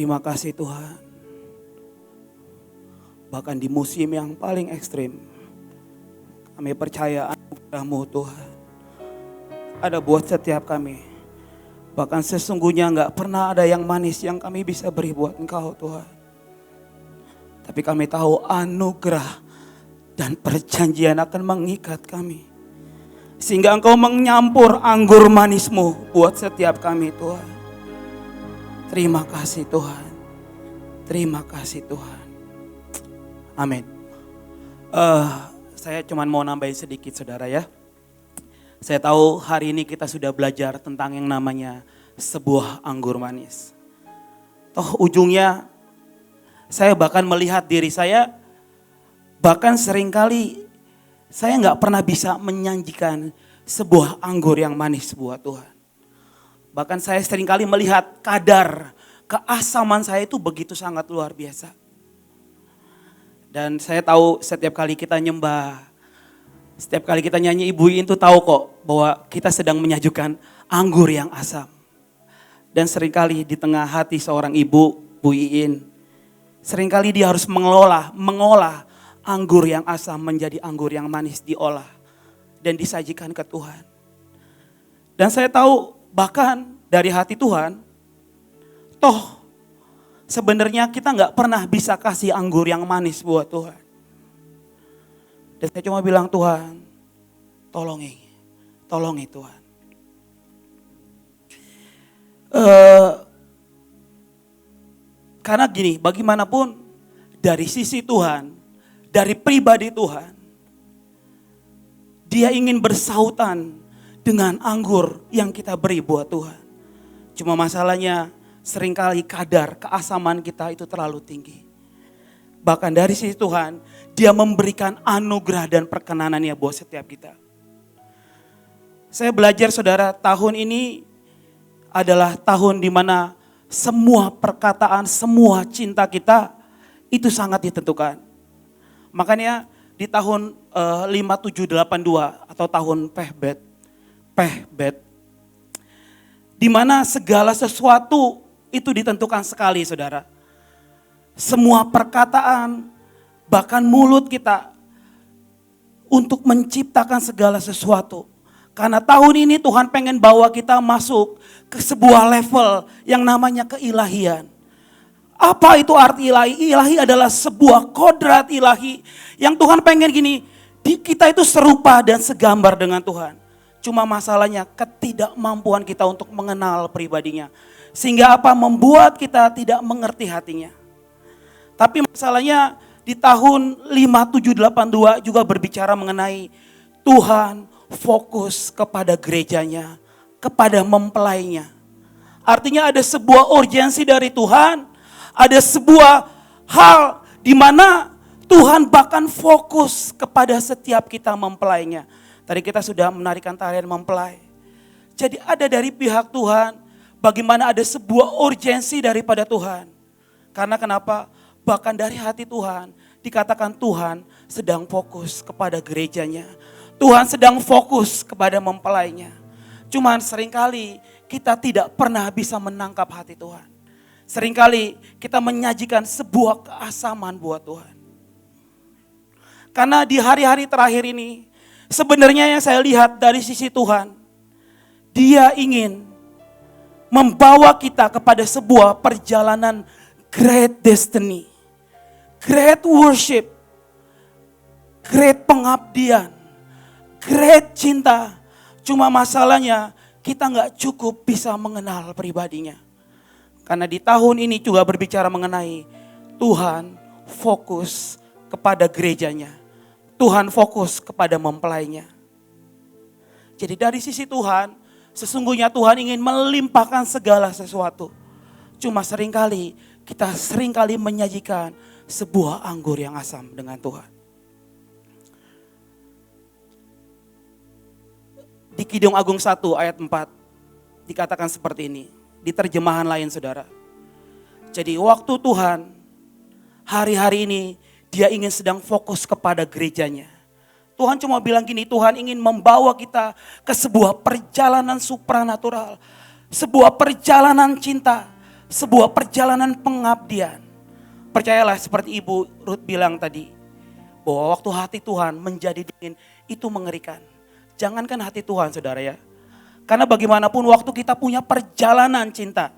Terima kasih Tuhan. Bahkan di musim yang paling ekstrim, kami percaya anugerah-Mu Tuhan ada buat setiap kami. Bahkan sesungguhnya gak pernah ada yang manis yang kami bisa beri buat Engkau Tuhan. Tapi kami tahu anugerah dan perjanjian akan mengikat kami. Sehingga Engkau menyampur anggur manis-Mu buat setiap kami Tuhan. Terima kasih Tuhan. Terima kasih Tuhan. Amin. Saya cuma mau nambahin sedikit saudara ya. Saya tahu hari ini kita sudah belajar tentang yang namanya sebuah anggur manis. Toh ujungnya saya bahkan melihat diri saya, bahkan seringkali saya gak pernah bisa menyajikan sebuah anggur yang manis buat Tuhan. Bahkan saya seringkali melihat kadar keasaman saya itu begitu sangat luar biasa. Dan saya tahu setiap kali kita nyembah, setiap kali kita nyanyi, Ibu Iin tuh tahu kok bahwa kita sedang menyajikan anggur yang asam. Dan seringkali di tengah hati seorang ibu, Bu Iin, seringkali dia harus mengolah anggur yang asam menjadi anggur yang manis, diolah dan disajikan ke Tuhan. Dan saya tahu bahkan dari hati Tuhan, toh sebenarnya kita gak pernah bisa kasih anggur yang manis buat Tuhan. Dan saya cuma bilang, Tuhan, tolongi Tuhan. Karena gini, bagaimanapun dari sisi Tuhan, dari pribadi Tuhan, Dia ingin bersautan dengan anggur yang kita beri buat Tuhan. Cuma masalahnya seringkali kadar keasaman kita itu terlalu tinggi. Bahkan dari sisi Tuhan, Dia memberikan anugerah dan perkenanannya buat setiap kita. Saya belajar saudara, tahun ini adalah tahun di mana semua perkataan, semua cinta kita itu sangat ditentukan. Makanya di tahun 5782 atau tahun Pehbet, di mana segala sesuatu itu ditentukan sekali saudara. Semua perkataan, bahkan mulut kita untuk menciptakan segala sesuatu. Karena tahun ini Tuhan pengen bawa kita masuk ke sebuah level yang namanya keilahian. Apa itu arti ilahi? Ilahi adalah sebuah kodrat ilahi yang Tuhan pengen gini, kita itu serupa dan segambar dengan Tuhan. Cuma masalahnya ketidakmampuan kita untuk mengenal pribadinya. Sehingga apa? Membuat kita tidak mengerti hatinya. Tapi masalahnya di tahun 5782 juga berbicara mengenai Tuhan fokus kepada gerejanya, kepada mempelainya. Artinya ada sebuah urgensi dari Tuhan, ada sebuah hal di mana Tuhan bahkan fokus kepada setiap kita mempelainya. Tadi kita sudah menarikan tarian mempelai. Jadi ada dari pihak Tuhan, bagaimana ada sebuah urgensi daripada Tuhan. Karena kenapa? Bahkan dari hati Tuhan, dikatakan Tuhan sedang fokus kepada gerejanya. Tuhan sedang fokus kepada mempelainya. Cuman seringkali kita tidak pernah bisa menangkap hati Tuhan. Seringkali kita menyajikan sebuah keasaman buat Tuhan. Karena di hari-hari terakhir ini, sebenarnya yang saya lihat dari sisi Tuhan, Dia ingin membawa kita kepada sebuah perjalanan great destiny, great worship, great pengabdian, great cinta. Cuma masalahnya kita gak cukup bisa mengenal pribadinya. Karena di tahun ini juga berbicara mengenai Tuhan fokus kepada gerejanya. Tuhan fokus kepada mempelainya. Jadi dari sisi Tuhan, sesungguhnya Tuhan ingin melimpahkan segala sesuatu. Cuma kita seringkali menyajikan sebuah anggur yang asam dengan Tuhan. Di Kidung Agung 1 ayat 4 dikatakan seperti ini. Di terjemahan lain saudara. Jadi waktu Tuhan hari-hari ini Dia ingin sedang fokus kepada gerejanya. Tuhan cuma bilang gini, Tuhan ingin membawa kita ke sebuah perjalanan supranatural. Sebuah perjalanan cinta. sebuah perjalanan pengabdian. Percayalah seperti Ibu Ruth bilang tadi, bahwa waktu hati Tuhan menjadi dingin, itu mengerikan. Jangankan hati Tuhan saudara ya. Karena bagaimanapun waktu kita punya perjalanan cinta,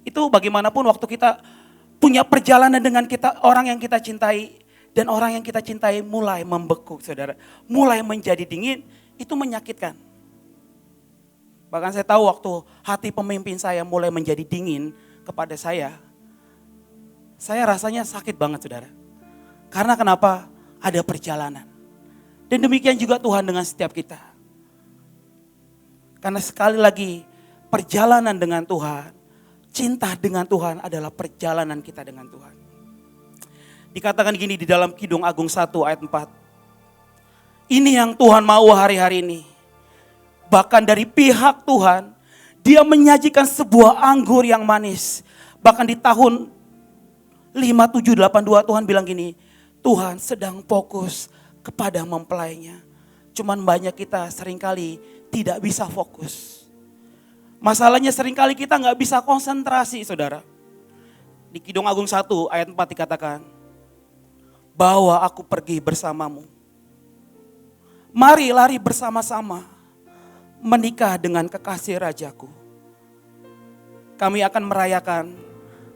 itu bagaimanapun waktu kita punya perjalanan dengan kita, orang yang kita cintai, dan orang yang kita cintai mulai membeku saudara. Mulai menjadi dingin, itu menyakitkan. Bahkan saya tahu waktu hati pemimpin saya mulai menjadi dingin kepada saya rasanya sakit banget saudara. Karena kenapa? Ada perjalanan. Dan demikian juga Tuhan dengan setiap kita. Karena sekali lagi perjalanan dengan Tuhan, cinta dengan Tuhan adalah perjalanan kita dengan Tuhan. Dikatakan gini di dalam Kidung Agung 1 ayat 4. Ini yang Tuhan mau hari-hari ini. Bahkan dari pihak Tuhan, Dia menyajikan sebuah anggur yang manis. Bahkan di tahun 5782 Tuhan bilang gini, Tuhan sedang fokus kepada mempelainya. Cuman banyak kita seringkali tidak bisa fokus. Masalahnya seringkali kita gak bisa konsentrasi saudara. Di Kidung Agung 1 ayat 4 dikatakan, bawa aku pergi bersamamu. Mari lari bersama-sama menikah dengan kekasih rajaku. Kami akan merayakan,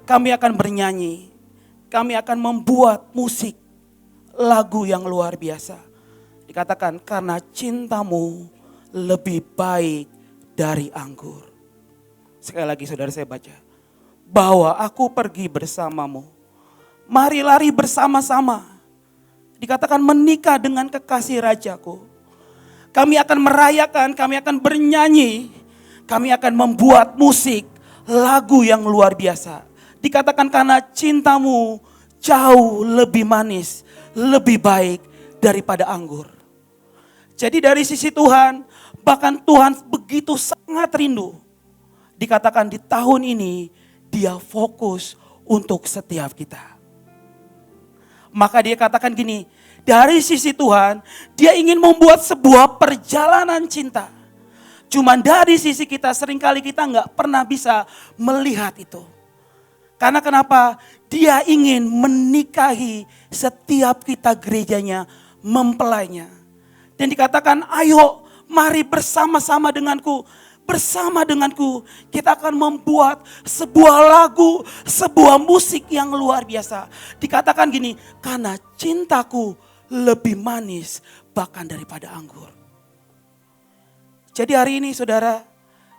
kami akan bernyanyi, kami akan membuat musik, lagu yang luar biasa. Dikatakan karena cintamu lebih baik dari anggur. Sekali lagi saudara saya baca. Bawa aku pergi bersamamu. Mari lari bersama-sama. Dikatakan menikah dengan kekasih rajaku. Kami akan merayakan, kami akan bernyanyi, kami akan membuat musik, lagu yang luar biasa. Dikatakan karena cintamu jauh lebih manis, lebih baik daripada anggur. Jadi dari sisi Tuhan, bahkan Tuhan begitu sangat rindu. Dikatakan di tahun ini Dia fokus untuk setiap kita. Maka Dia katakan gini, dari sisi Tuhan, Dia ingin membuat sebuah perjalanan cinta. Cuman dari sisi kita seringkali kita nggak pernah bisa melihat itu. Karena kenapa? Dia ingin menikahi setiap kita gerejanya, mempelainya. Dan dikatakan, ayo mari bersama-sama denganku. Bersama denganku kita akan membuat sebuah lagu, sebuah musik yang luar biasa. Dikatakan gini, karena cintaku lebih manis bahkan daripada anggur. Jadi hari ini saudara,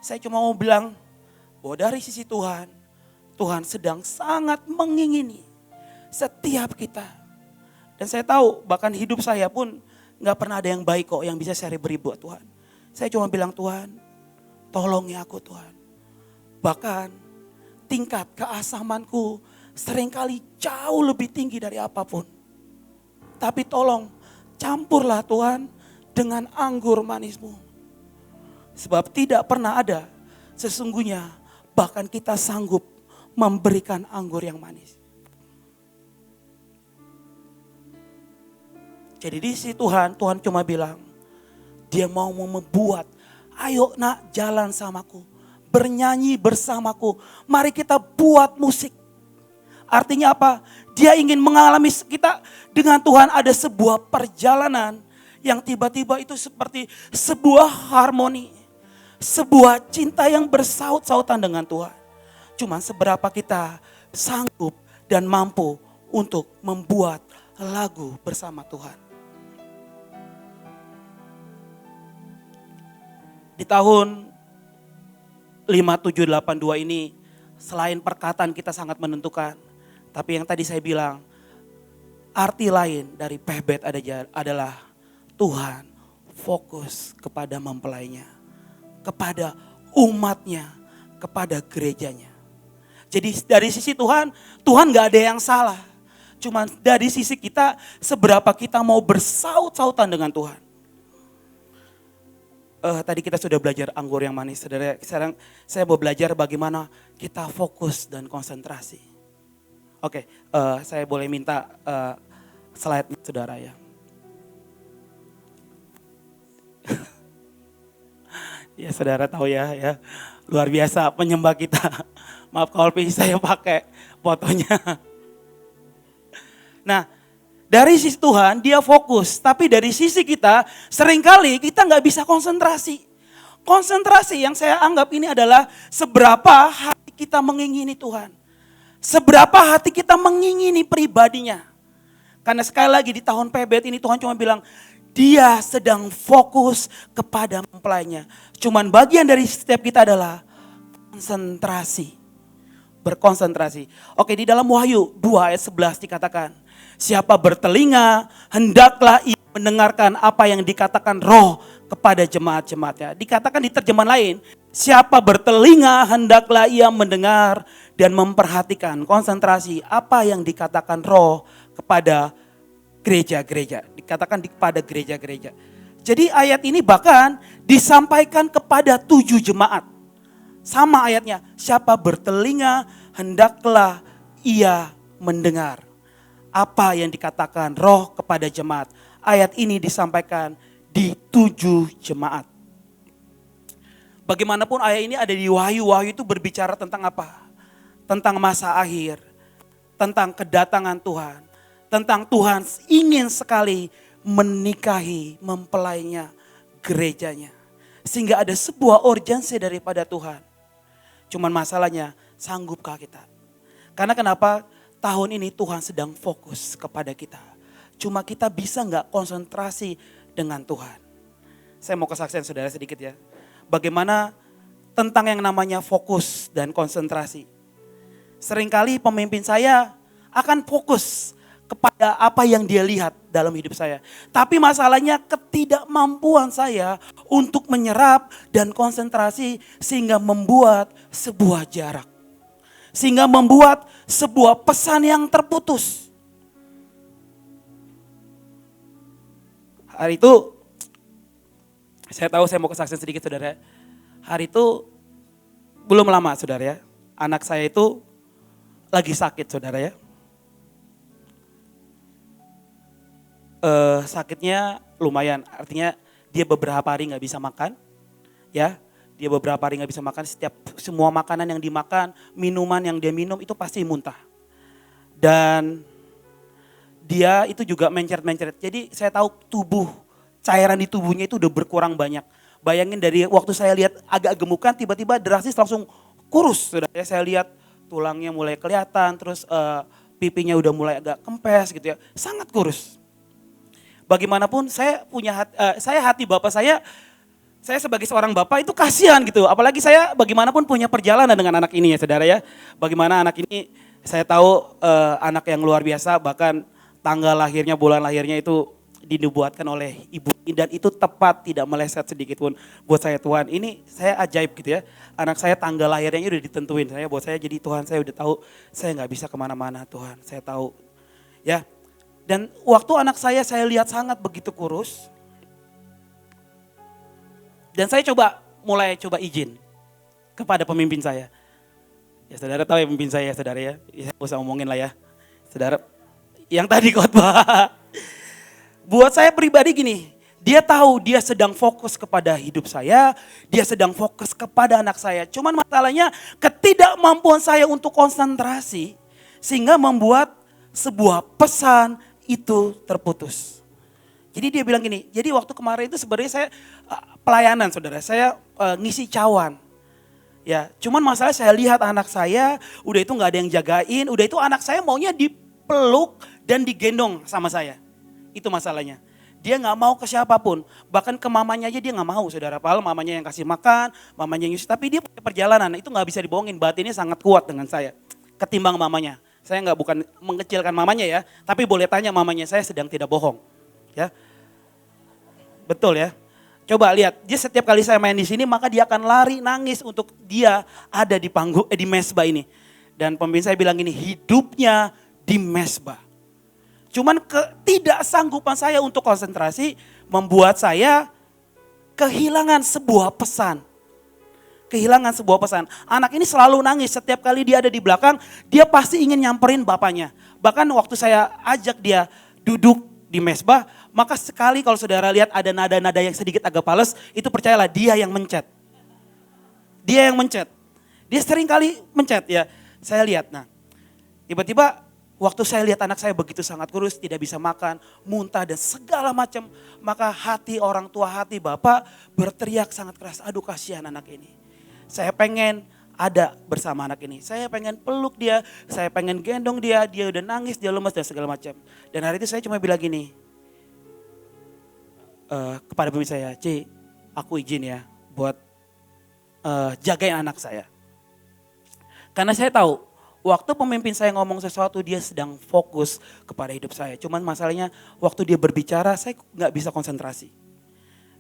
saya cuma mau bilang bahwa dari sisi Tuhan, Tuhan sedang sangat mengingini setiap kita. Dan saya tahu bahkan hidup saya pun gak pernah ada yang baik kok yang bisa saya beri buat Tuhan. Saya cuma bilang Tuhan, tolong ya aku Tuhan. Bahkan tingkat keasamanku seringkali jauh lebih tinggi dari apapun. Tapi tolong campurlah Tuhan dengan anggur manismu. Sebab tidak pernah ada sesungguhnya bahkan kita sanggup memberikan anggur yang manis. Jadi di sisi Tuhan cuma bilang, Dia mau membuat, ayo nak jalan samaku, bernyanyi bersamaku, mari kita buat musik. Artinya apa? Dia ingin mengalami kita dengan Tuhan ada sebuah perjalanan yang tiba-tiba itu seperti sebuah harmoni. Sebuah cinta yang bersaut-sautan dengan Tuhan. Cuman seberapa kita sanggup dan mampu untuk membuat lagu bersama Tuhan. Di tahun 5782 ini selain perkataan kita sangat menentukan. Tapi yang tadi saya bilang, arti lain dari Pehbet adalah Tuhan fokus kepada mempelainya, kepada umatnya, kepada gerejanya. Jadi dari sisi Tuhan gak ada yang salah. Cuman dari sisi kita, seberapa kita mau bersaut-sautan dengan Tuhan. Tadi kita sudah belajar anggur yang manis. Saudara, sekarang saya mau belajar bagaimana kita fokus dan konsentrasi. Oke, saya boleh minta slide saudara ya. Ya saudara tahu ya, luar biasa penyembah kita Maaf kalau saya pakai fotonya. Nah, dari sisi Tuhan dia fokus, tapi dari sisi kita seringkali kita nggak bisa konsentrasi. Konsentrasi yang saya anggap ini adalah seberapa hati kita mengingini Tuhan. Seberapa hati kita mengingini pribadinya. Karena sekali lagi di tahun PBT ini Tuhan cuma bilang, dia sedang fokus kepada mempelainya. Cuman bagian dari setiap kita adalah konsentrasi. Berkonsentrasi. Oke, di dalam Wahyu 2 ayat 11 dikatakan, siapa bertelinga, hendaklah ia mendengarkan apa yang dikatakan Roh kepada jemaat-jemaatnya. Dikatakan di terjemahan lain, siapa bertelinga, hendaklah ia mendengar dan memperhatikan, konsentrasi apa yang dikatakan Roh kepada gereja-gereja. Dikatakan kepada gereja-gereja. Jadi ayat ini bahkan disampaikan kepada 7 jemaat. Sama ayatnya, siapa bertelinga hendaklah ia mendengar apa yang dikatakan Roh kepada jemaat. Ayat ini disampaikan di 7 jemaat. Bagaimanapun ayat ini ada di Wahyu. Wahyu itu berbicara tentang apa? Tentang masa akhir, tentang kedatangan Tuhan, tentang Tuhan ingin sekali menikahi mempelainya, gerejanya. Sehingga ada sebuah urgensi daripada Tuhan. Cuman masalahnya, sanggupkah kita? Karena kenapa? Tahun ini Tuhan sedang fokus kepada kita. Cuma kita bisa gak konsentrasi dengan Tuhan. Saya mau kesaksian saudara sedikit ya. Bagaimana tentang yang namanya fokus dan konsentrasi. Seringkali pemimpin saya akan fokus kepada apa yang dia lihat dalam hidup saya. Tapi masalahnya ketidakmampuan saya untuk menyerap dan konsentrasi sehingga membuat sebuah jarak. Sehingga membuat sebuah pesan yang terputus. Hari itu, saya tahu saya mau kesaksian sedikit saudara. Hari itu belum lama saudara ya. Anak saya itu lagi sakit saudara ya. Sakitnya lumayan, artinya dia beberapa hari gak bisa makan. Ya, dia beberapa hari gak bisa makan, semua makanan yang dimakan, minuman yang dia minum itu pasti muntah. Dan dia itu juga mencret-mencret, jadi saya tahu cairan di tubuhnya itu udah berkurang banyak. Bayangin dari waktu saya lihat agak gemukan, tiba-tiba drastis langsung kurus. Saya lihat tulangnya mulai kelihatan, terus pipinya udah mulai agak kempes gitu ya, sangat kurus. Bagaimanapun saya hati bapak saya sebagai seorang bapak itu kasihan gitu. Apalagi saya bagaimanapun punya perjalanan dengan anak ini ya saudara ya. Bagaimana anak ini saya tahu anak yang luar biasa, bahkan tanggal lahirnya, bulan lahirnya itu dinubuatkan oleh ibu. Dan itu tepat, tidak meleset sedikit pun. Buat saya Tuhan, ini saya ajaib gitu ya. Anak saya tanggal lahirnya udah ditentuin. Buat saya jadi Tuhan, saya udah tahu saya gak bisa kemana-mana Tuhan. Saya tahu ya. Dan waktu anak saya lihat sangat begitu kurus. Dan saya mulai coba izin kepada pemimpin saya. Ya saudara tahu ya pemimpin saya saudara ya. Saya usah ngomongin lah ya. Saudara yang tadi khotbah. Buat saya pribadi gini. Dia tahu dia sedang fokus kepada hidup saya. Dia sedang fokus kepada anak saya. Cuman masalahnya ketidakmampuan saya untuk konsentrasi. Sehingga membuat sebuah pesan itu terputus. Jadi dia bilang gini, jadi waktu kemarin itu sebenarnya saya pelayanan saudara, saya ngisi cawan. Ya, cuman masalah saya lihat anak saya, udah itu gak ada yang jagain, udah itu anak saya maunya dipeluk dan digendong sama saya. Itu masalahnya. Dia gak mau ke siapapun, bahkan ke mamanya aja dia gak mau saudara. Padahal mamanya yang kasih makan, mamanya yang nyusul, tapi dia punya perjalanan, itu gak bisa dibohongin, batinnya sangat kuat dengan saya. Ketimbang mamanya. Saya bukan mengecilkan mamanya ya, tapi boleh tanya mamanya, saya sedang tidak bohong. Ya. Betul ya. Coba lihat, dia setiap kali saya main di sini maka dia akan lari nangis untuk dia ada di di mesbah ini. Dan pemimpin saya bilang gini, hidupnya di mesbah. Cuman ketidaksanggupan saya untuk konsentrasi membuat saya kehilangan sebuah pesan. Kehilangan sebuah pesan. Anak ini selalu nangis setiap kali dia ada di belakang, dia pasti ingin nyamperin bapaknya. Bahkan waktu saya ajak dia duduk di mesbah, maka sekali kalau saudara lihat ada nada-nada yang sedikit agak pales, itu percayalah dia yang mencet. Dia yang mencet. Dia sering kali mencet ya, saya lihat. Nah, tiba-tiba waktu saya lihat anak saya begitu sangat kurus, tidak bisa makan, muntah dan segala macam. Maka hati orang tua, hati bapak berteriak sangat keras, aduh kasihan anak ini. Saya pengen ada bersama anak ini. Saya pengen peluk dia, saya pengen gendong dia, dia udah nangis, dia lemas dan segala macam. Dan hari itu saya cuma bilang gini, kepada pemimpin saya, C, aku izin ya buat jagain anak saya. Karena saya tahu waktu pemimpin saya ngomong sesuatu dia sedang fokus kepada hidup saya. Cuman masalahnya waktu dia berbicara saya nggak bisa konsentrasi.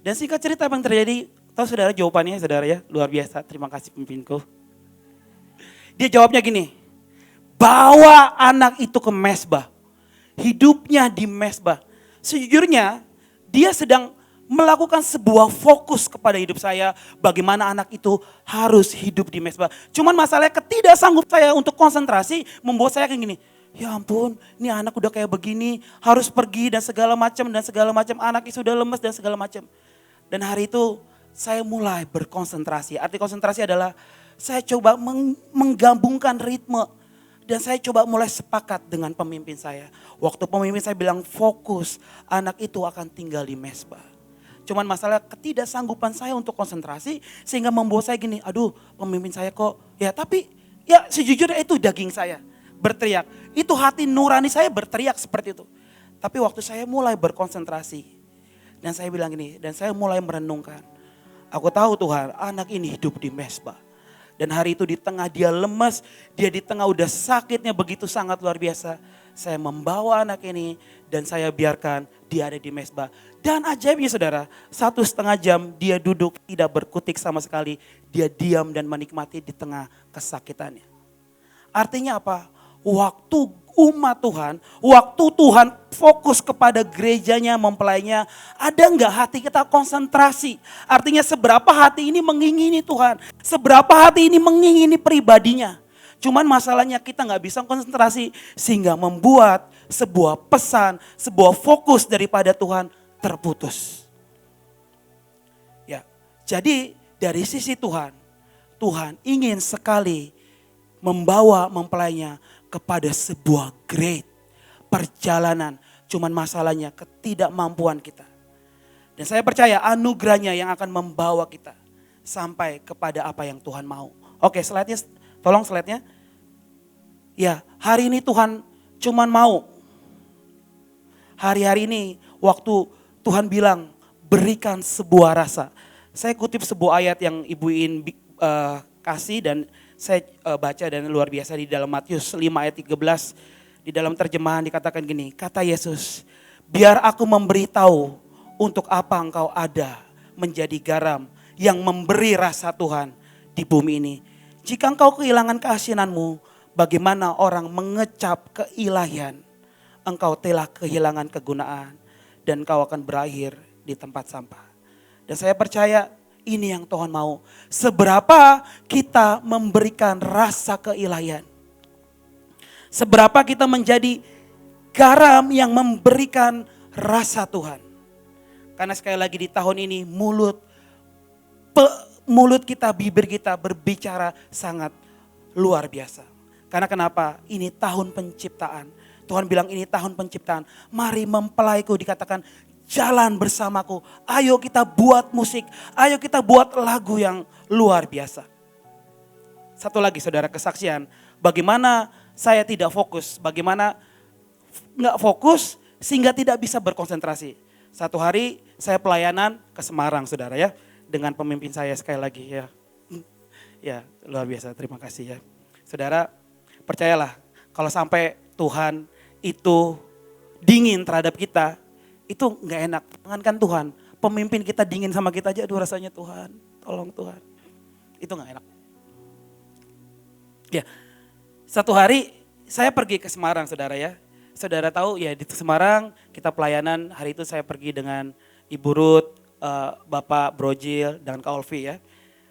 Dan singkat cerita apa yang terjadi, tahu saudara jawabannya saudara ya, luar biasa, terima kasih pemimpinku. Dia jawabnya gini, bawa anak itu ke mesbah, hidupnya di mesbah. Sejujurnya dia sedang melakukan sebuah fokus kepada hidup saya. Bagaimana anak itu harus hidup di mesbah. Cuman masalahnya ketidaksanggup saya untuk konsentrasi membuat saya kayak gini. Ya ampun, ini anak udah kayak begini, harus pergi dan segala macam. Anaknya sudah lemes dan segala macam. Dan hari itu saya mulai berkonsentrasi. Arti konsentrasi adalah saya coba menggabungkan ritme. Dan saya coba mulai sepakat dengan pemimpin saya. Waktu pemimpin saya bilang fokus, anak itu akan tinggal di mesbah. Cuman masalah ketidaksanggupan saya untuk konsentrasi sehingga membuat saya gini, aduh pemimpin saya kok, ya tapi ya sejujurnya itu daging saya berteriak. Itu hati nurani saya berteriak seperti itu. Tapi waktu saya mulai berkonsentrasi dan saya bilang gini, dan saya mulai merenungkan. Aku tahu Tuhan anak ini hidup di mesbah. Dan hari itu di tengah dia lemas, dia di tengah udah sakitnya begitu sangat luar biasa. Saya membawa anak ini dan saya biarkan dia ada di mesbah. Dan ajaibnya saudara, 1,5 jam dia duduk tidak berkutik sama sekali. Dia diam dan menikmati di tengah kesakitannya. Artinya apa? Waktu umat Tuhan, waktu Tuhan fokus kepada gerejanya, mempelainya, ada enggak hati kita konsentrasi? Artinya seberapa hati ini mengingini Tuhan, seberapa hati ini mengingini pribadinya. Cuman masalahnya kita enggak bisa konsentrasi sehingga membuat sebuah pesan, sebuah fokus daripada Tuhan terputus. Ya, jadi dari sisi Tuhan, Tuhan ingin sekali membawa mempelainya kepada sebuah great perjalanan. Cuman masalahnya ketidakmampuan kita. Dan saya percaya anugerahnya yang akan membawa kita sampai kepada apa yang Tuhan mau. Oke, slide-nya, tolong slide-nya. Ya, hari ini Tuhan cuman mau. Hari-hari ini waktu Tuhan bilang berikan sebuah rasa. Saya kutip sebuah ayat yang Ibu In kasih dan saya baca dan luar biasa di dalam Matius 5 ayat 13. Di dalam terjemahan dikatakan gini, kata Yesus, biar aku memberitahu untuk apa engkau ada menjadi garam yang memberi rasa Tuhan di bumi ini. Jika engkau kehilangan keasinanmu, bagaimana orang mengecap keilahian, engkau telah kehilangan kegunaan dan engkau akan berakhir di tempat sampah. Dan saya percaya ini yang Tuhan mau. Seberapa kita memberikan rasa keilahian. Seberapa kita menjadi garam yang memberikan rasa Tuhan. Karena sekali lagi di tahun ini mulut kita, bibir kita berbicara sangat luar biasa. Karena kenapa? Ini tahun penciptaan. Tuhan bilang ini tahun penciptaan. Mari mempelaiku dikatakan jalan bersamaku. Ayo kita buat musik. Ayo kita buat lagu yang luar biasa. Satu lagi saudara kesaksian. Bagaimana saya tidak fokus. Bagaimana gak fokus sehingga tidak bisa berkonsentrasi. Satu hari saya pelayanan ke Semarang saudara ya. Dengan pemimpin saya sekali lagi ya. Ya luar biasa, terima kasih ya. Saudara percayalah kalau sampai Tuhan itu dingin terhadap kita. Itu gak enak, jangankan Tuhan, pemimpin kita dingin sama kita aja, aduh rasanya Tuhan, tolong Tuhan. Itu gak enak. Ya, satu hari saya pergi ke Semarang saudara ya. Saudara tahu ya di Semarang kita pelayanan, hari itu saya pergi dengan Ibu Ruth, Bapak Brojil, dan Kak Olvi ya.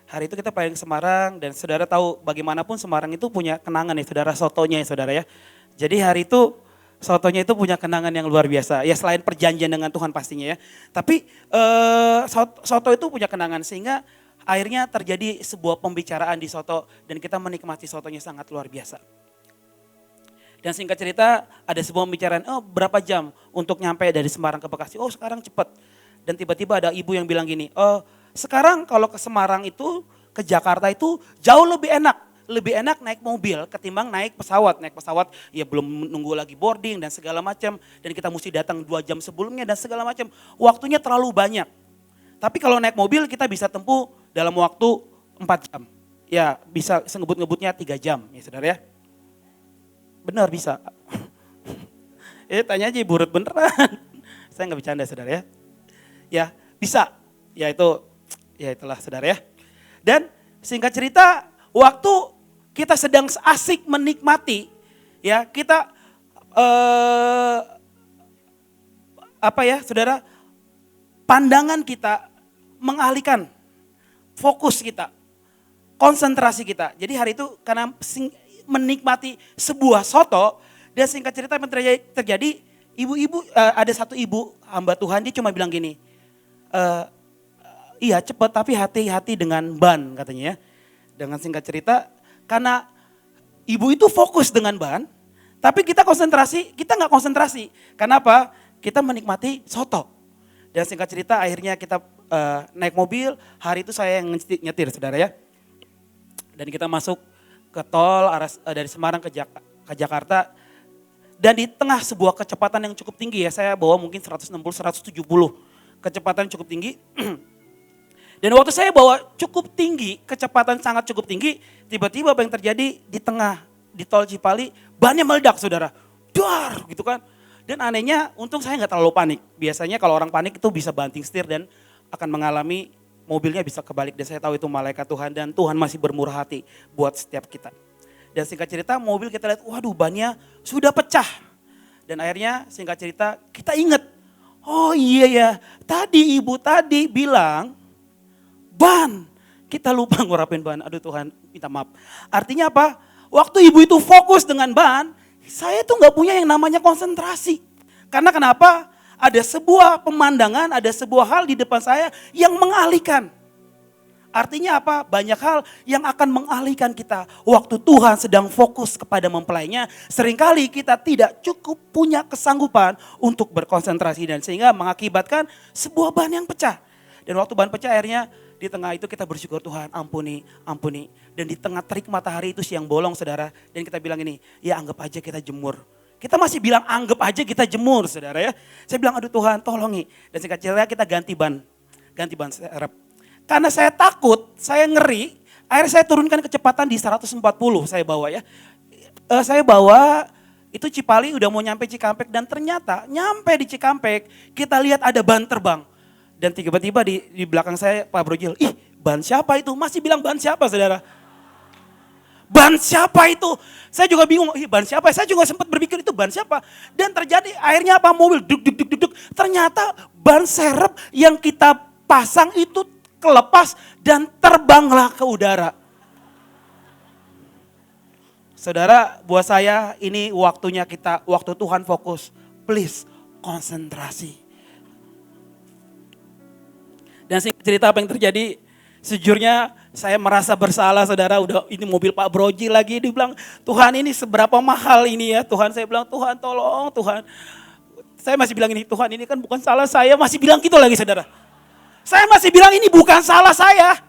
Hari itu kita pelayanan ke Semarang dan saudara tahu bagaimanapun Semarang itu punya kenangan ya saudara, sotonya ya saudara ya. Jadi hari itu sotonya itu punya kenangan yang luar biasa. Ya selain perjanjian dengan Tuhan pastinya ya. Tapi soto itu punya kenangan sehingga Akhirnya terjadi sebuah pembicaraan di soto dan kita menikmati sotonya sangat luar biasa. Dan singkat cerita ada sebuah pembicaraan, oh berapa jam untuk nyampe dari Semarang ke Bekasi? Oh sekarang cepat. Dan tiba-tiba ada ibu yang bilang gini, oh sekarang kalau ke Semarang itu, ke Jakarta itu jauh lebih enak. Lebih enak naik mobil ketimbang naik pesawat. Naik pesawat ya belum nunggu lagi boarding dan segala macam. Dan kita mesti datang 2 jam sebelumnya dan segala macam. Waktunya terlalu banyak. Tapi kalau naik mobil kita bisa tempuh dalam waktu 4 jam. Ya bisa sengebut-ngebutnya 3 jam ya saudara ya. Benar bisa. Tanya aja Ibu Ruth beneran. Saya nggak bercanda saudara ya. Ya bisa. Ya itulah saudara ya. Dan singkat cerita waktu kita sedang asik menikmati ya kita saudara, pandangan kita mengalihkan fokus kita, konsentrasi kita. Jadi hari itu karena menikmati sebuah soto dan singkat cerita yang terjadi ibu-ibu, ada satu ibu hamba Tuhan dia cuma bilang gini, iya cepat tapi hati-hati dengan ban katanya ya. Dengan singkat cerita karena ibu itu fokus dengan ban tapi kita nggak konsentrasi. Kenapa? Kita menikmati soto. Dan singkat cerita akhirnya kita naik mobil, hari itu saya yang nyetir saudara ya. Dan kita masuk ke tol dari Semarang ke Jakarta. Dan di tengah sebuah kecepatan yang cukup tinggi ya, saya bawa mungkin 160-170, kecepatan cukup tinggi. Dan waktu saya bawa cukup tinggi, kecepatan sangat cukup tinggi, tiba-tiba apa yang terjadi di tengah, di tol Cipali, bannya meledak saudara. Duar gitu kan. Dan anehnya untung saya nggak terlalu panik. Biasanya kalau orang panik itu bisa banting setir dan akan mengalami mobilnya bisa kebalik. Dan saya tahu itu malaikat Tuhan dan Tuhan masih bermurah hati buat setiap kita. Dan singkat cerita mobil kita lihat, waduh bannya sudah pecah. Dan akhirnya singkat cerita kita ingat, oh iya ya tadi ibu tadi bilang ban. Kita lupa ngurapin ban, aduh Tuhan minta maaf. Artinya apa? Waktu ibu itu fokus dengan ban, saya tuh gak punya yang namanya konsentrasi. Karena kenapa? Ada sebuah pemandangan, ada sebuah hal di depan saya yang mengalihkan. Artinya apa? Banyak hal yang akan mengalihkan kita. Waktu Tuhan sedang fokus kepada mempelainya, seringkali kita tidak cukup punya kesanggupan untuk berkonsentrasi. Dan sehingga mengakibatkan sebuah ban yang pecah. Dan waktu ban pecah akhirnya di tengah itu kita bersyukur Tuhan ampuni, ampuni. Dan di tengah terik matahari itu siang bolong saudara. Dan kita bilang ini, ya anggap aja kita jemur. Kita masih bilang anggap aja kita jemur saudara ya. Saya bilang aduh Tuhan tolongi. Dan singkat cerita kita ganti ban serep. Karena saya takut, saya ngeri, akhirnya saya turunkan kecepatan di 140 saya bawa ya. Saya bawa itu Cipali udah mau nyampe Cikampek dan ternyata nyampe di Cikampek kita lihat ada ban terbang. Dan tiba-tiba di belakang saya Pak Brojil, ih ban siapa itu? Masih bilang ban siapa saudara? Ban siapa itu? Saya juga bingung, ban siapa? Saya juga sempat berpikir itu ban siapa. Dan terjadi akhirnya apa mobil duk. Ternyata ban serep yang kita pasang itu kelepas dan terbanglah ke udara. Saudara, buat saya ini waktunya kita, waktu Tuhan fokus. Please, konsentrasi. Dan singkat cerita apa yang terjadi, sejujurnya saya merasa bersalah saudara, udah ini mobil Pak Broji lagi, dibilang Tuhan ini seberapa mahal ini ya Tuhan. Saya bilang Tuhan tolong Tuhan. Saya masih bilang ini Tuhan ini kan bukan salah saya, masih bilang gitu lagi saudara. Saya masih bilang ini bukan salah saya.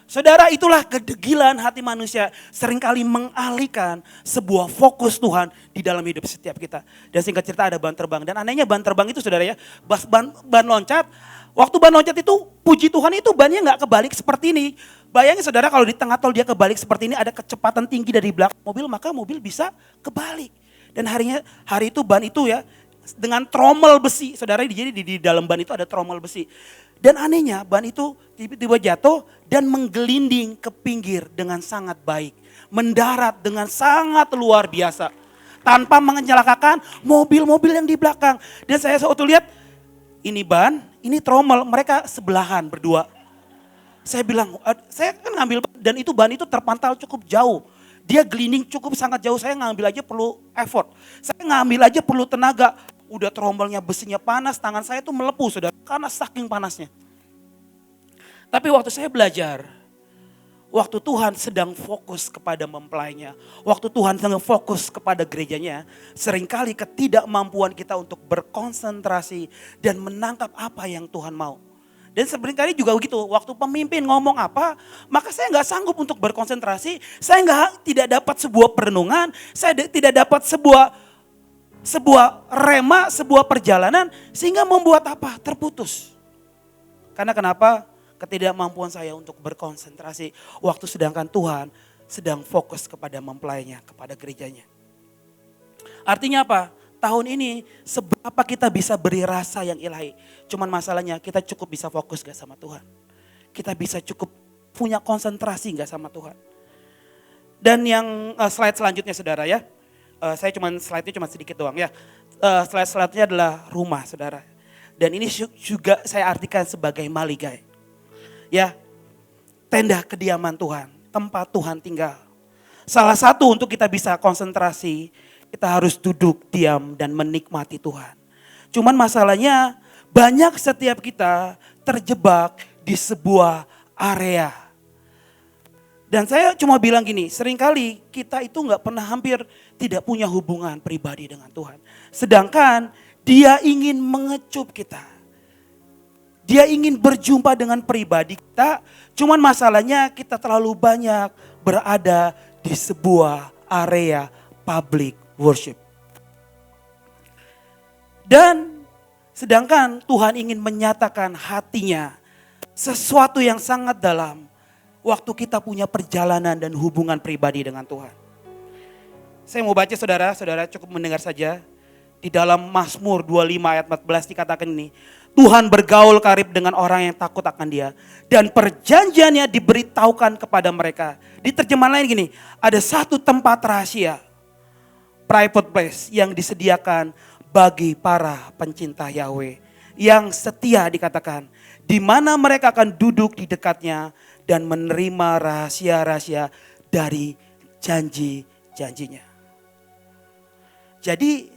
Saudara itulah kedegilan hati manusia seringkali mengalihkan sebuah fokus Tuhan di dalam hidup setiap kita. Dan singkat cerita ada ban terbang dan anehnya ban terbang itu saudara ya, ban loncat. Waktu ban loncat itu puji Tuhan itu bannya gak kebalik seperti ini. Bayangin saudara kalau di tengah tol dia kebalik seperti ini ada kecepatan tinggi dari belakang mobil maka mobil bisa kebalik. Dan hari itu ban itu ya dengan tromol besi saudara jadi di dalam ban itu ada tromol besi. Dan anehnya ban itu tiba-tiba jatuh dan menggelinding ke pinggir dengan sangat baik. Mendarat dengan sangat luar biasa. Tanpa mencelakakan mobil-mobil yang di belakang. Dan saya waktu lihat ini ban, ini tromol, mereka sebelahan berdua. Saya bilang, saya kan ngambil dan itu ban itu terpantal cukup jauh. Dia gelinding cukup sangat jauh, saya ngambil aja perlu effort. Saya ngambil aja perlu tenaga. Udah tromolnya besinya panas, tangan saya tuh melepuh saudara, karena saking panasnya. Tapi waktu saya belajar, waktu Tuhan sedang fokus kepada mempelainya, waktu Tuhan sedang fokus kepada gerejanya, seringkali ketidakmampuan kita untuk berkonsentrasi dan menangkap apa yang Tuhan mau. Dan seringkali juga begitu, waktu pemimpin ngomong apa, maka saya nggak sanggup untuk berkonsentrasi, saya tidak dapat sebuah perenungan, saya tidak dapat sebuah rema, sebuah perjalanan, sehingga membuat apa? Terputus. Karena kenapa? Ketidakmampuan saya untuk berkonsentrasi waktu sedangkan Tuhan sedang fokus kepada mempelainya, kepada gerejanya. Artinya apa? Tahun ini seberapa kita bisa beri rasa yang ilahi. Cuman masalahnya kita cukup bisa fokus gak sama Tuhan. Kita bisa cukup punya konsentrasi gak sama Tuhan. Dan yang slide selanjutnya saudara ya. Slide-nya cuma sedikit doang ya. Slide selanjutnya adalah rumah saudara. Dan ini juga saya artikan sebagai maligai. Ya, tenda kediaman Tuhan, tempat Tuhan tinggal. Salah satu untuk kita bisa konsentrasi, kita harus duduk diam dan menikmati Tuhan. Cuman masalahnya banyak setiap kita terjebak di sebuah area. Dan saya cuma bilang gini, seringkali kita itu hampir tidak punya hubungan pribadi dengan Tuhan. Sedangkan Dia ingin mengecup kita. Dia ingin berjumpa dengan pribadi kita, cuman masalahnya kita terlalu banyak berada di sebuah area public worship. Dan sedangkan Tuhan ingin menyatakan hatinya sesuatu yang sangat dalam waktu kita punya perjalanan dan hubungan pribadi dengan Tuhan. Saya mau baca saudara cukup mendengar saja. Di dalam Mazmur 25 ayat 14 dikatakan ini, Tuhan bergaul karib dengan orang yang takut akan Dia. Dan perjanjiannya diberitahukan kepada mereka. Di terjemahan lain gini, ada satu tempat rahasia, private place yang disediakan bagi para pencinta Yahweh. Yang setia dikatakan, di mana mereka akan duduk di dekatnya dan menerima rahasia-rahasia dari janji-janjinya. Jadi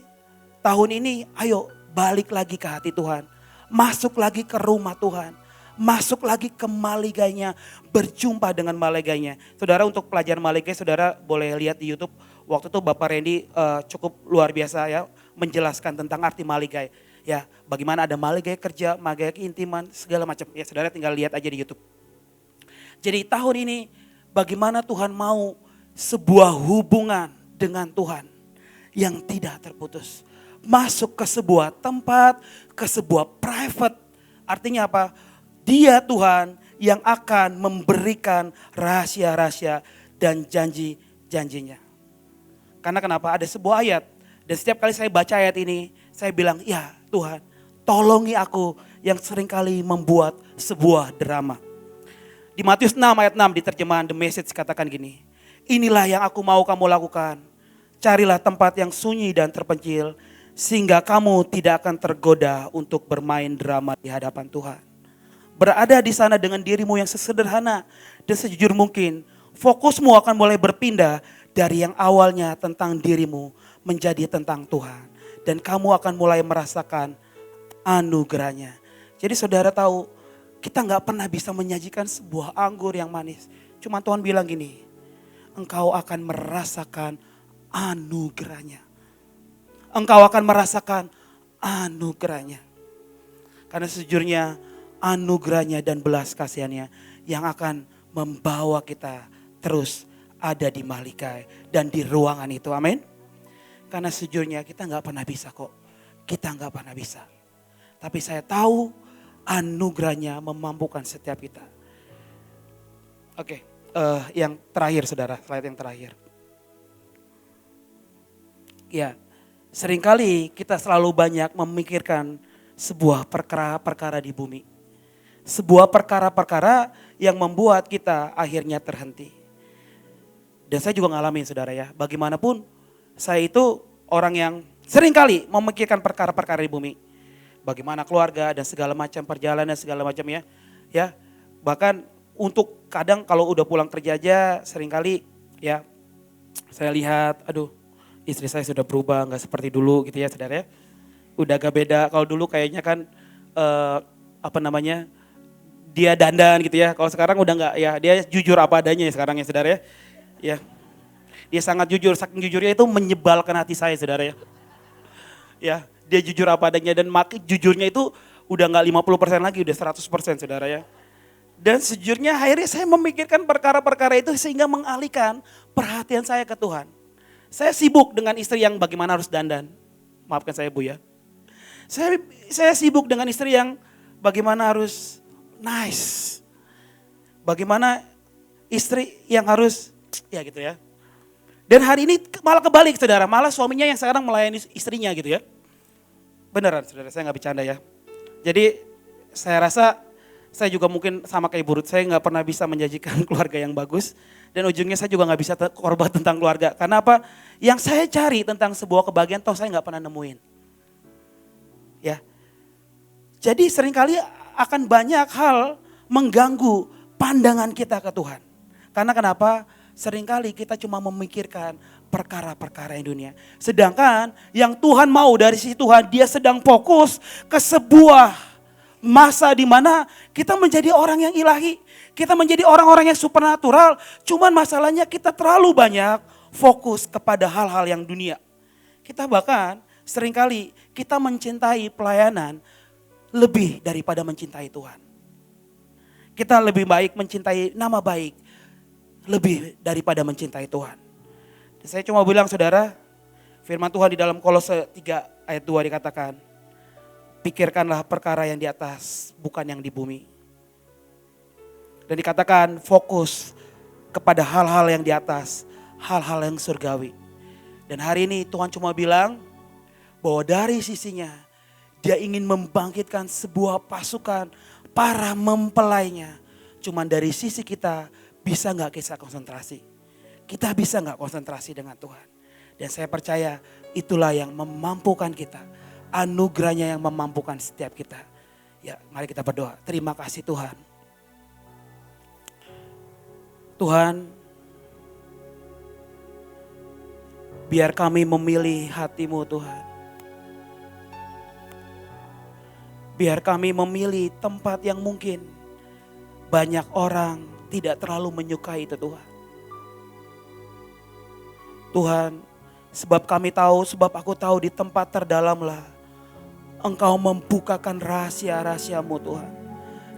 tahun ini ayo balik lagi ke hati Tuhan. Masuk lagi ke rumah Tuhan. Masuk lagi ke maligainya. Berjumpa dengan maligainya. Saudara untuk pelajaran maligai saudara boleh lihat di YouTube. Waktu itu Bapak Randy cukup luar biasa ya. Menjelaskan tentang arti maligai. Ya bagaimana ada maligai kerja, maligai keintiman segala macam. Ya saudara tinggal lihat aja di YouTube. Jadi tahun ini bagaimana Tuhan mau sebuah hubungan dengan Tuhan. Yang tidak terputus. Masuk ke sebuah tempat, ke sebuah private. Artinya apa? Dia Tuhan yang akan memberikan rahasia-rahasia dan janji-janjinya. Karena kenapa? Ada sebuah ayat. Dan setiap kali saya baca ayat ini, saya bilang, ya Tuhan, tolongi aku yang seringkali membuat sebuah drama. Di Matius 6 ayat 6 di terjemahan The Message katakan gini, inilah yang aku mau kamu lakukan. Carilah tempat yang sunyi dan terpencil, sehingga kamu tidak akan tergoda untuk bermain drama di hadapan Tuhan. Berada di sana dengan dirimu yang sesederhana dan sejujur mungkin. Fokusmu akan mulai berpindah dari yang awalnya tentang dirimu menjadi tentang Tuhan. Dan kamu akan mulai merasakan anugerahnya. Jadi saudara tahu kita gak pernah bisa menyajikan sebuah anggur yang manis. Cuma Tuhan bilang gini, engkau akan merasakan anugerahnya. Engkau akan merasakan anugerahnya. Karena sejujurnya anugerahnya dan belas kasihannya yang akan membawa kita terus ada di maligai dan di ruangan itu. Amin. Karena sejujurnya kita gak pernah bisa kok. Kita gak pernah bisa. Tapi saya tahu anugerahnya memampukan setiap kita. Oke, yang terakhir saudara, slide yang terakhir. Ya. Seringkali kita selalu banyak memikirkan sebuah perkara-perkara di bumi. Sebuah perkara-perkara yang membuat kita akhirnya terhenti. Dan saya juga ngalamin saudara ya, bagaimanapun saya itu orang yang seringkali memikirkan perkara-perkara di bumi. Bagaimana keluarga dan segala macam perjalanan segala macam ya. Ya, bahkan untuk kadang kalau udah pulang kerja aja seringkali ya saya lihat aduh istri saya sudah berubah, gak seperti dulu gitu ya saudara ya. Udah gak beda, kalau dulu kayaknya kan dia dandan gitu ya. Kalau sekarang udah enggak ya, dia jujur apa adanya ya sekarang ya saudara ya. Ya, dia sangat jujur, saking jujurnya itu menyebalkan hati saya saudara ya. Ya, dia jujur apa adanya dan jujurnya itu udah enggak 50% lagi, udah 100% saudara ya. Dan sejujurnya akhirnya saya memikirkan perkara-perkara itu sehingga mengalihkan perhatian saya ke Tuhan. Saya sibuk dengan istri yang bagaimana harus dandan. Maafkan saya Bu ya. Saya sibuk dengan istri yang bagaimana harus nice. Bagaimana istri yang harus ya gitu ya. Dan hari ini malah kebalik saudara, malah suaminya yang sekarang melayani istrinya gitu ya. Beneran saudara, saya gak bercanda ya. Jadi saya rasa saya juga mungkin sama kayak Ibu Ruth, saya gak pernah bisa menjanjikan keluarga yang bagus. Dan ujungnya saya juga gak bisa korban tentang keluarga. Karena apa? Yang saya cari tentang sebuah kebahagiaan, toh saya gak pernah nemuin. Ya. Jadi seringkali akan banyak hal mengganggu pandangan kita ke Tuhan. Karena kenapa? Seringkali kita cuma memikirkan perkara-perkara yang dunia. Sedangkan yang Tuhan mau dari sisi Tuhan, dia sedang fokus ke sebuah masa di mana kita menjadi orang yang ilahi. Kita menjadi orang-orang yang supernatural. Cuman masalahnya kita terlalu banyak fokus kepada hal-hal yang dunia. Kita bahkan seringkali kita mencintai pelayanan lebih daripada mencintai Tuhan. Kita lebih baik mencintai nama baik lebih daripada mencintai Tuhan. Dan saya cuma bilang saudara, firman Tuhan di dalam Kolose 3 ayat 2 dikatakan, pikirkanlah perkara yang di atas, bukan yang di bumi. Dan dikatakan fokus kepada hal-hal yang di atas, hal-hal yang surgawi. Dan hari ini Tuhan cuma bilang bahwa dari sisinya dia ingin membangkitkan sebuah pasukan para mempelainya. Cuman dari sisi kita bisa gak kita konsentrasi? Kita bisa gak konsentrasi dengan Tuhan? Dan saya percaya itulah yang memampukan kita. Anugerahnya yang memampukan setiap kita. Ya, mari kita berdoa. Terima kasih Tuhan. Tuhan, biar kami memilih hati-Mu Tuhan. Biar kami memilih tempat yang mungkin banyak orang tidak terlalu menyukai itu Tuhan. Tuhan, sebab kami tahu, sebab aku tahu di tempat terdalamlah Engkau membukakan rahasia-rahasiamu Tuhan.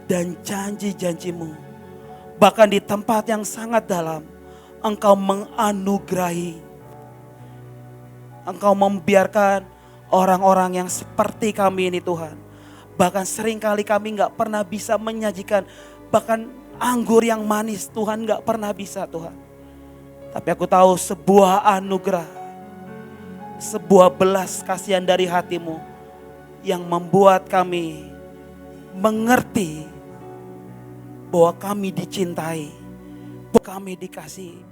Dan janji-janjimu. Bahkan di tempat yang sangat dalam. Engkau menganugerahi. Engkau membiarkan orang-orang yang seperti kami ini Tuhan. Bahkan seringkali kami gak pernah bisa menyajikan. Bahkan anggur yang manis Tuhan gak pernah bisa Tuhan. Tapi aku tahu sebuah anugerah. Sebuah belas kasihan dari hatimu. Yang membuat kami mengerti bahwa kami dicintai, kami dikasihi,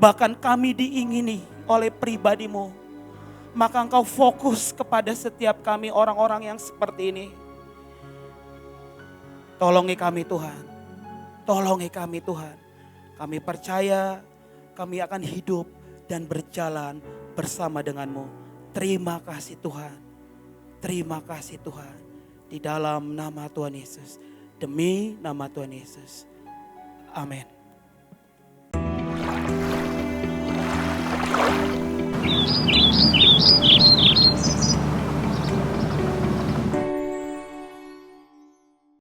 bahkan kami diingini oleh pribadi-Mu. Maka Engkau fokus kepada setiap kami orang-orang yang seperti ini. Tolongi kami Tuhan, tolongi kami Tuhan. Kami percaya kami akan hidup dan berjalan bersama dengan-Mu. Terima kasih Tuhan. Terima kasih Tuhan. Di dalam nama Tuhan Yesus. Demi nama Tuhan Yesus. Amin.